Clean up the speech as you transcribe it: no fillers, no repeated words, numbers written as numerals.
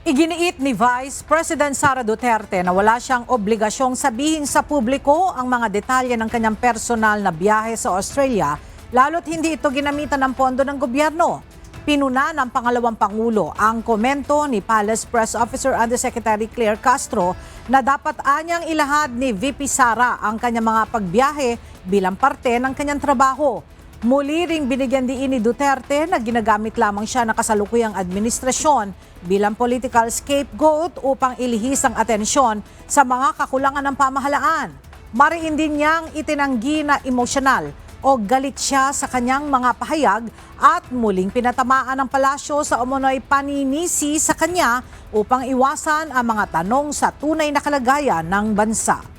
Iginiit ni Vice President Sara Duterte na wala siyang obligasyong sabihin sa publiko ang mga detalye ng kanyang personal na biyahe sa Australia, lalo't hindi ito ginamitan ng pondo ng gobyerno. Pinuna ng pangalawang Pangulo ang komento ni Palace Press Officer Undersecretary Claire Castro na dapat anyang ilahad ni VP Sara ang kanyang mga pagbiyahe bilang parte ng kanyang trabaho. Muli ring binigyan diin ni Duterte na ginagamit lamang siya ng kasalukuyang administrasyon bilang political scapegoat upang ilihis ang atensyon sa mga kakulangan ng pamahalaan. Mariin din niyang itinanggi na emosyonal o galit siya sa kanyang mga pahayag at muling pinatamaan ng palasyo sa umunoy paninisi sa kanya upang iwasan ang mga tanong sa tunay na kalagayan ng bansa.